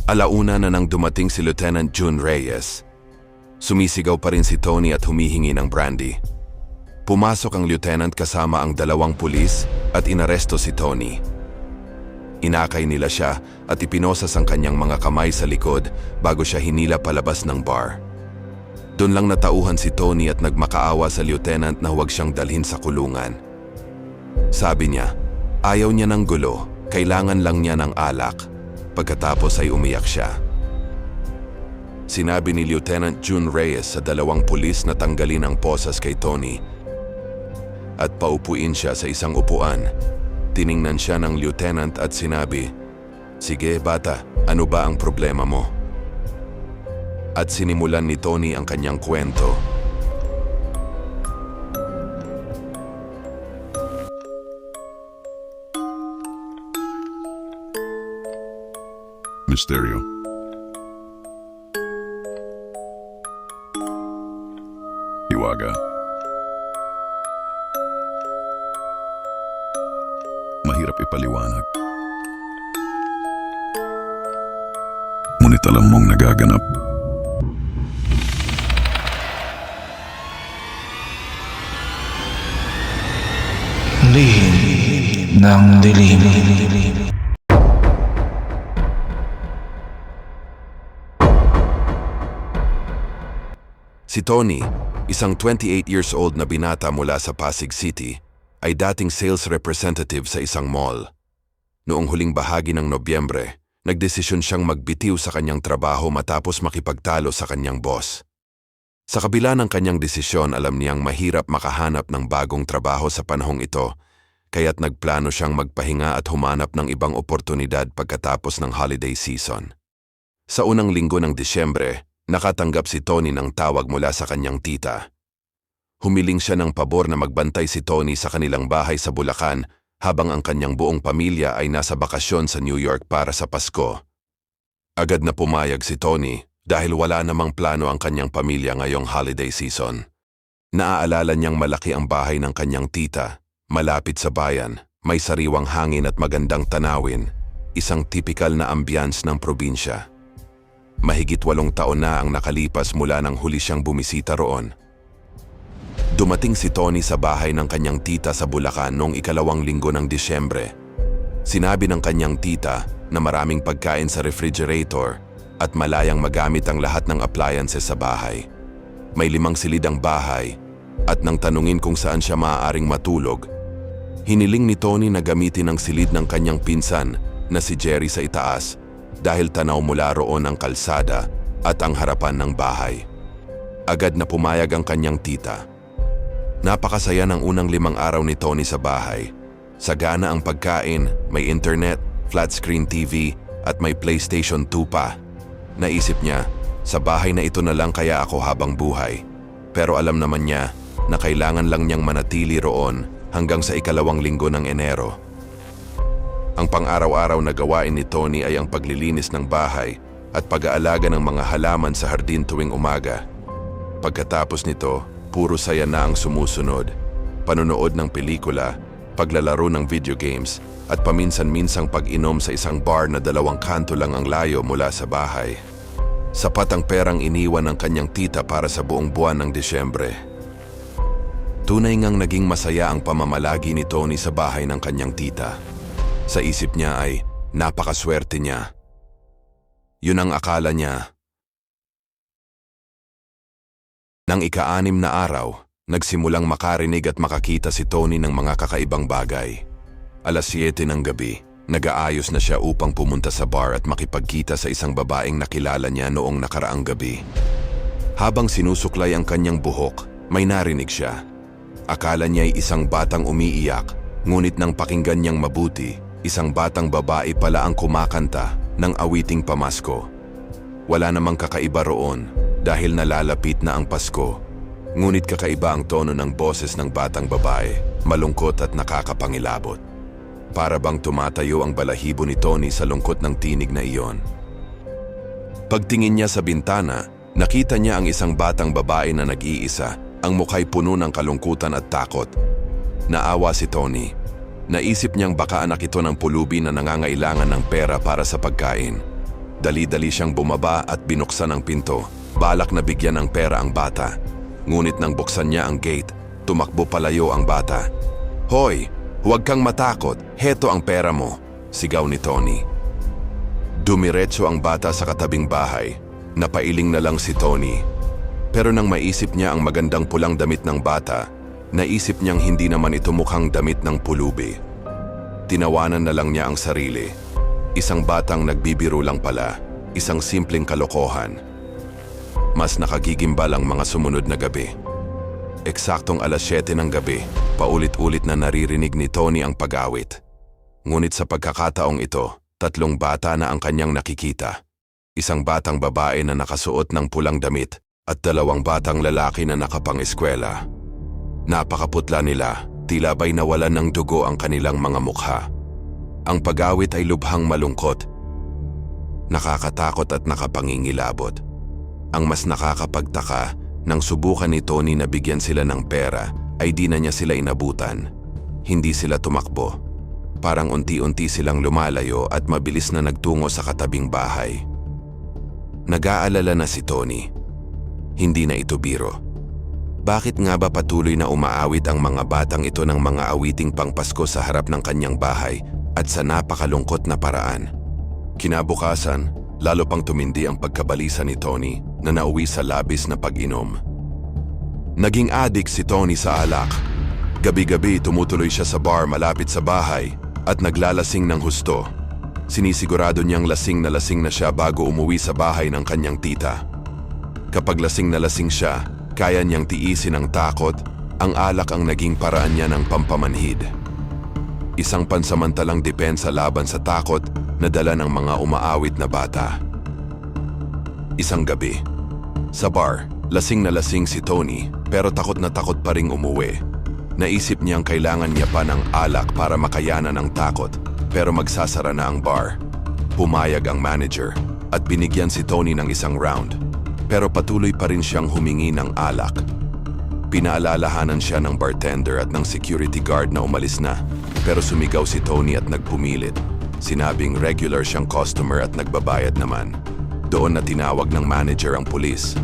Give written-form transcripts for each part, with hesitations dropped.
Alauna na nang dumating si Lieutenant June Reyes. Sumisigaw pa rin si Tony at humihingi ng brandy. Pumasok ang lieutenant kasama ang 2 pulis at inaresto si Tony. Inakay nila siya at ipinosas ang kanyang mga kamay sa likod bago siya hinila palabas ng bar. Doon lang natauhan si Tony at nagmakaawa sa lieutenant na huwag siyang dalhin sa kulungan. Sabi niya, ayaw niya ng gulo, kailangan lang niya ng alak. Pagkatapos ay umiyak siya. Sinabi ni Lieutenant June Reyes sa 2 pulis na tanggalin ang posas kay Tony at paupuin siya sa isang upuan. Tiningnan siya ng lieutenant at sinabi, "Sige bata, ano ba ang problema mo?" At sinimulan ni Tony ang kanyang kwento. Misteryo. Hiwaga. Mahirap ipaliwanag. Ngunit alam mong nagaganap. Lihim ng dilim. Si Tony, isang 28 years old na binata mula sa Pasig City, ay dating sales representative sa isang mall. Noong huling bahagi ng Nobyembre, nagdesisyon siyang magbitiw sa kanyang trabaho matapos makipagtalo sa kanyang boss. Sa kabila ng kanyang desisyon, alam niyang mahirap makahanap ng bagong trabaho sa panahong ito, kaya't nagplano siyang magpahinga at humanap ng ibang oportunidad pagkatapos ng holiday season. Sa unang linggo ng Disyembre, nakatanggap si Tony ng tawag mula sa kanyang tita. Humiling siya ng pabor na magbantay si Tony sa kanilang bahay sa Bulacan habang ang kanyang buong pamilya ay nasa bakasyon sa New York para sa Pasko. Agad na pumayag si Tony dahil wala namang plano ang kanyang pamilya ngayong holiday season. Naaalala niyang malaki ang bahay ng kanyang tita, malapit sa bayan, may sariwang hangin at magandang tanawin, isang tipikal na ambiance ng probinsya. Mahigit 8 taon na ang nakalipas mula nang huli siyang bumisita roon. Dumating si Tony sa bahay ng kanyang tita sa Bulacan noong 2 linggo ng Disyembre. Sinabi ng kanyang tita na maraming pagkain sa refrigerator at malayang magamit ang lahat ng appliances sa bahay. May 5 silid ang bahay at nang tanungin kung saan siya maaaring matulog, hiniling ni Tony na gamitin ang silid ng kanyang pinsan na si Jerry sa itaas dahil tanaw mula roon ang kalsada at ang harapan ng bahay. Agad na pumayag ang kanyang tita. Napakasaya ng unang 5 araw ni Tony sa bahay. Sagana ang pagkain, may internet, flat screen TV at may PlayStation 2 pa. Naisip niya, sa bahay na ito na lang kaya ako habang buhay. Pero alam naman niya na kailangan lang niyang manatili roon hanggang sa 2 linggo ng Enero. Ang pang-araw-araw na gawain ni Tony ay ang paglilinis ng bahay at pag-aalaga ng mga halaman sa hardin tuwing umaga. Pagkatapos nito, puro saya na ang sumusunod. Panonood ng pelikula, paglalaro ng video games, at paminsan-minsang pag-inom sa isang bar na 2 kanto lang ang layo mula sa bahay. Sapat ang perang iniwan ng kanyang tita para sa buong buwan ng Disyembre. Tunay ngang naging masaya ang pamamalagi ni Tony sa bahay ng kanyang tita. Sa isip niya ay napakaswerte niya. Yun ang akala niya. Nang 6 na araw, nagsimulang makarinig at makakita si Tony ng mga kakaibang bagay. 7:00 ng gabi, nag-aayos na siya upang pumunta sa bar at makipagkita sa isang babaeng nakilala niya noong nakaraang gabi. Habang sinusuklay ang kanyang buhok, may narinig siya. Akala niya ay isang batang umiiyak, ngunit nang pakinggan niyang mabuti, isang batang babae pala ang kumakanta ng awiting pamasko. Wala namang kakaiba roon dahil nalalapit na ang Pasko. Ngunit kakaiba ang tono ng boses ng batang babae, malungkot at nakakapangilabot. Para bang tumatayo ang balahibo ni Tony sa lungkot ng tinig na iyon. Pagtingin niya sa bintana, nakita niya ang isang batang babae na nag-iisa, ang mukha'y puno ng kalungkutan at takot. Naawa si Tony. Naisip niyang baka anak ito ng pulubi na nangangailangan ng pera para sa pagkain. Dali-dali siyang bumaba at binuksan ang pinto. Balak na bigyan ng pera ang bata. Ngunit nang buksan niya ang gate, tumakbo palayo ang bata. "Hoy, huwag kang matakot. Heto ang pera mo," sigaw ni Tony. Dumiretso ang bata sa katabing bahay. Napailing na lang si Tony. Pero nang maisip niya ang magandang pulang damit ng bata, naisip niyang hindi naman ito mukhang damit ng pulubi. Tinawanan na lang niya ang sarili. Isang batang nagbibiro lang pala, isang simpleng kalokohan. Mas nakagigimbal ang mga sumunod na gabi. Eksaktong 7:00 ng gabi, paulit-ulit na naririnig ni Tony ang pag-awit. Ngunit sa pagkakataong ito, 3 bata na ang kanyang nakikita. Isang batang babae na nakasuot ng pulang damit at 2 batang lalaki na nakapang-eskwela. Napakaputla nila, tila ba'y nawalan ng dugo ang kanilang mga mukha. Ang pag-awit ay lubhang malungkot, nakakatakot at nakapangingilabot. Ang mas nakakapagtaka, nang subukan ni Tony na bigyan sila ng pera, ay di na niya sila inabutan. Hindi sila tumakbo. Parang unti-unti silang lumalayo at mabilis na nagtungo sa katabing bahay. Nag-aalala na si Tony. Hindi na ito biro. Bakit nga ba patuloy na umaawit ang mga batang ito ng mga awiting pangpasko sa harap ng kanyang bahay at sa napakalungkot na paraan? Kinabukasan, lalo pang tumindi ang pagkabalisa ni Tony na nauwi sa labis na pag-inom. Naging adik si Tony sa alak. Gabi-gabi tumutuloy siya sa bar malapit sa bahay at naglalasing ng husto. Sinisigurado niyang lasing na siya bago umuwi sa bahay ng kanyang tita. Kapag lasing na lasing siya, kaya niyang tiisin ang takot, ang alak ang naging paraan niya ng pampamanhid. Isang pansamantalang depensa laban sa takot na dala ng mga umaawit na bata. Isang gabi, sa bar, lasing na lasing si Tony pero takot na takot pa ring umuwi. Naisip niyang kailangan niya pa ng alak para makayanan ang takot pero magsasara na ang bar. Pumayag ang manager at binigyan si Tony ng isang round. Pero patuloy pa rin siyang humingi ng alak. Pinaalalahanan siya ng bartender at ng security guard na umalis na, pero sumigaw si Tony at nagpumilit. Sinabing regular siyang customer at nagbabayad naman. Doon na tinawag ng manager ang pulis.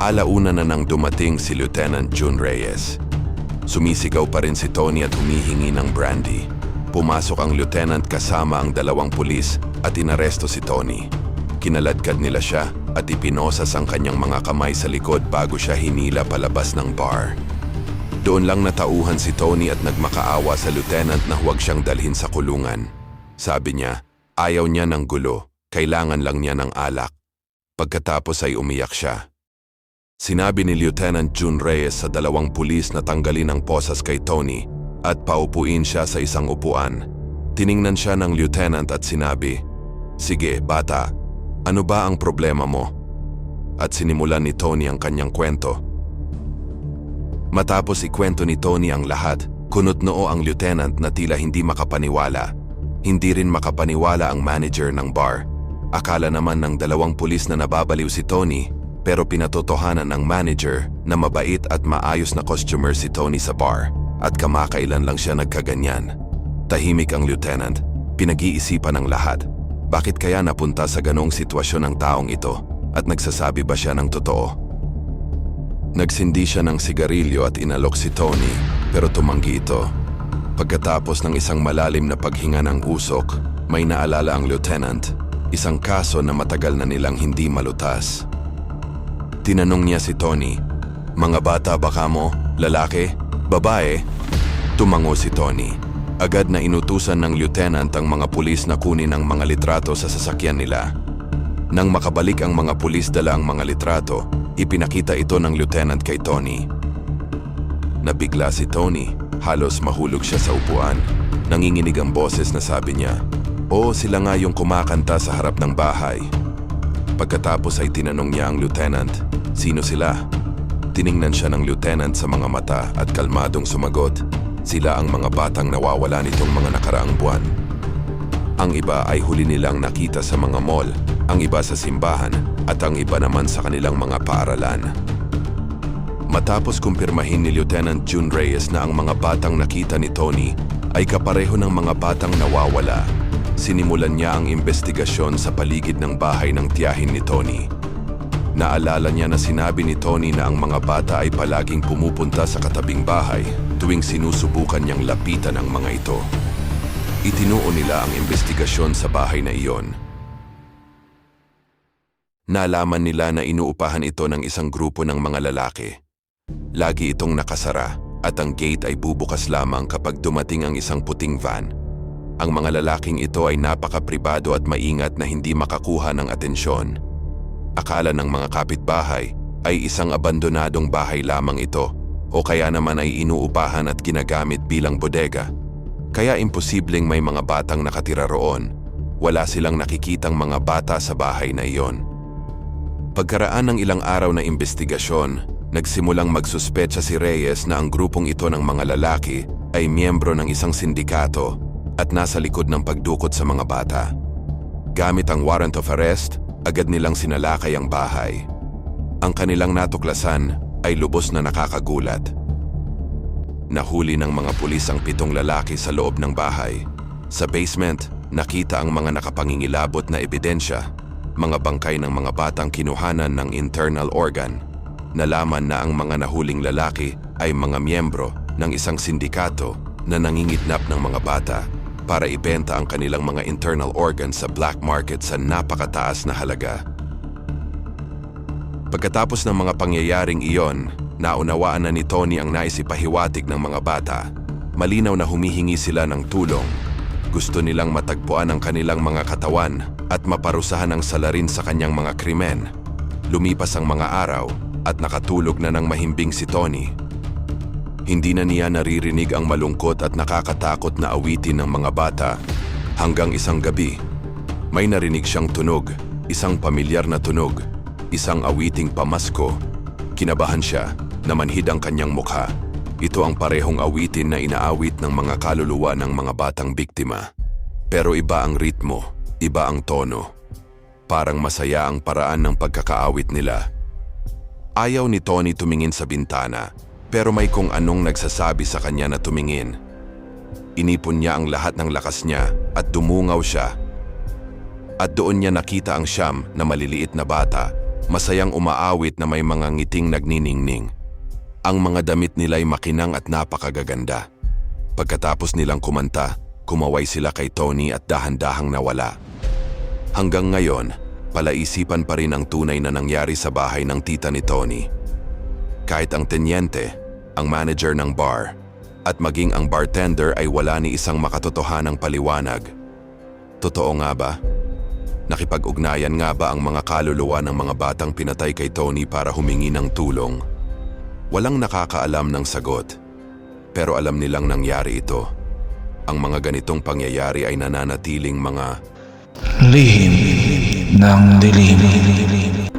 Alauna na nang dumating si Lieutenant June Reyes. Sumisigaw pa rin si Tony at humihingi ng brandy. Pumasok ang lieutenant kasama ang 2 pulis at inaresto si Tony. Kinaladkad nila siya at ipinosas ang kanyang mga kamay sa likod bago siya hinila palabas ng bar. Doon lang natauhan si Tony at nagmakaawa sa lieutenant na huwag siyang dalhin sa kulungan. Sabi niya, ayaw niya ng gulo, kailangan lang niya ng alak. Pagkatapos ay umiyak siya. Sinabi ni Lieutenant June Reyes sa 2 pulis na tanggalin ang posas kay Tony at paupuin siya sa isang upuan. Tiningnan siya ng lieutenant at sinabi, "Sige, bata, ano ba ang problema mo?" At sinimulan ni Tony ang kanyang kwento. Matapos ikwento ni Tony ang lahat, kunot-noo ang lieutenant na tila hindi makapaniwala. Hindi rin makapaniwala ang manager ng bar. Akala naman ng 2 pulis na nababaliw si Tony, pero pinatotohanan ng manager na mabait at maayos na customer si Tony sa bar at kamakailan lang siya nagkaganyan. Tahimik ang lieutenant, pinag-iisipan ng lahat. Bakit kaya napunta sa ganong sitwasyon ang taong ito at nagsasabi ba siya ng totoo? Nagsindi siya ng sigarilyo at inalok si Tony pero tumanggi ito. Pagkatapos ng isang malalim na paghinga ng usok, may naalala ang lieutenant, isang kaso na matagal na nilang hindi malutas. Tinanong niya si Tony, "Mga bata ba kamo? Lalaki? Babae?" Tumango si Tony. Agad na inutusan ng lieutenant ang mga pulis na kunin ang mga litrato sa sasakyan nila. Nang makabalik ang mga pulis dala ang mga litrato, ipinakita ito ng lieutenant kay Tony. Nabigla si Tony, halos mahulog siya sa upuan. Nanginginig ang boses na sabi niya, "Oo, sila nga yung kumakanta sa harap ng bahay." Pagkatapos ay tinanong niya ang lieutenant, "Sino sila?" Tiningnan siya ng lieutenant sa mga mata at kalmadong sumagot, "Sila ang mga batang nawawala nitong mga nakaraang buwan. Ang iba ay huli nilang nakita sa mga mall, ang iba sa simbahan, at ang iba naman sa kanilang mga paaralan." Matapos kumpirmahin ni Lieutenant June Reyes na ang mga batang nakita ni Tony ay kapareho ng mga batang nawawala, sinimulan niya ang investigasyon sa paligid ng bahay ng tiyahin ni Tony. Naalala niya na sinabi ni Tony na ang mga bata ay palaging pumupunta sa katabing bahay tuwing sinusubukan niyang lapitan ang mga ito. Itinuon nila ang investigasyon sa bahay na iyon. Nalaman nila na inuupahan ito ng isang grupo ng mga lalaki. Lagi itong nakasara at ang gate ay bubukas lamang kapag dumating ang isang puting van. Ang mga lalaking ito ay napaka-pribado at maingat na hindi makakuha ng atensyon. Akala ng mga kapitbahay ay isang abandonadong bahay lamang ito o kaya naman ay inuupahan at ginagamit bilang bodega. Kaya imposibleng may mga batang nakatira roon. Wala silang nakikitang mga bata sa bahay na iyon. Pagkaraan ng ilang araw na investigasyon, nagsimulang magsuspecha si Reyes na ang grupong ito ng mga lalaki ay miyembro ng isang sindikato at nasa likod ng pagdukot sa mga bata. Gamit ang warrant of arrest, agad nilang sinalakay ang bahay. Ang kanilang natuklasan ay lubos na nakakagulat. Nahuli ng mga pulis ang 7 lalaki sa loob ng bahay. Sa basement, nakita ang mga nakapangingilabot na ebidensya, mga bangkay ng mga batang kinuhanan ng internal organ. Nalaman na ang mga nahuling lalaki ay mga miyembro ng isang sindikato na nangingidnap ng mga bata para ibenta ang kanilang mga internal organs sa black market sa napakataas na halaga. Pagkatapos ng mga pangyayaring iyon, naunawaan na ni Tony ang naisipahiwatig ng mga bata. Malinaw na humihingi sila ng tulong. Gusto nilang matagpuan ang kanilang mga katawan at maparusahan ang salarin sa kanyang mga krimen. Lumipas ang mga araw at nakatulog na ng mahimbing si Tony. Hindi na niya naririnig ang malungkot at nakakatakot na awitin ng mga bata hanggang isang gabi. May narinig siyang tunog, isang pamilyar na tunog, isang awiting pamasko. Kinabahan siya, namanhid ang kanyang mukha. Ito ang parehong awitin na inaawit ng mga kaluluwa ng mga batang biktima. Pero iba ang ritmo, iba ang tono. Parang masaya ang paraan ng pagkakaawit nila. Ayaw ni Tony tumingin sa bintana, pero may kung anong nagsasabi sa kanya na tumingin. Inipon niya ang lahat ng lakas niya at dumungaw siya. At doon niya nakita ang siyam na maliliit na bata, masayang umaawit na may mga ngiting nagniningning. Ang mga damit nila'y makinang at napakagaganda. Pagkatapos nilang kumanta, kumaway sila kay Tony at dahan-dahang nawala. Hanggang ngayon, palaisipan pa rin ang tunay na nangyari sa bahay ng tita ni Tony. Kahit ang tenyente, ang manager ng bar, at maging ang bartender ay wala ni isang makatotohanang paliwanag. Totoo nga ba? Nakipag-ugnayan nga ba ang mga kaluluwa ng mga batang pinatay kay Tony para humingi ng tulong? Walang nakakaalam ng sagot, pero alam nilang nangyari ito. Ang mga ganitong pangyayari ay nananatiling mga lihim ng dilim.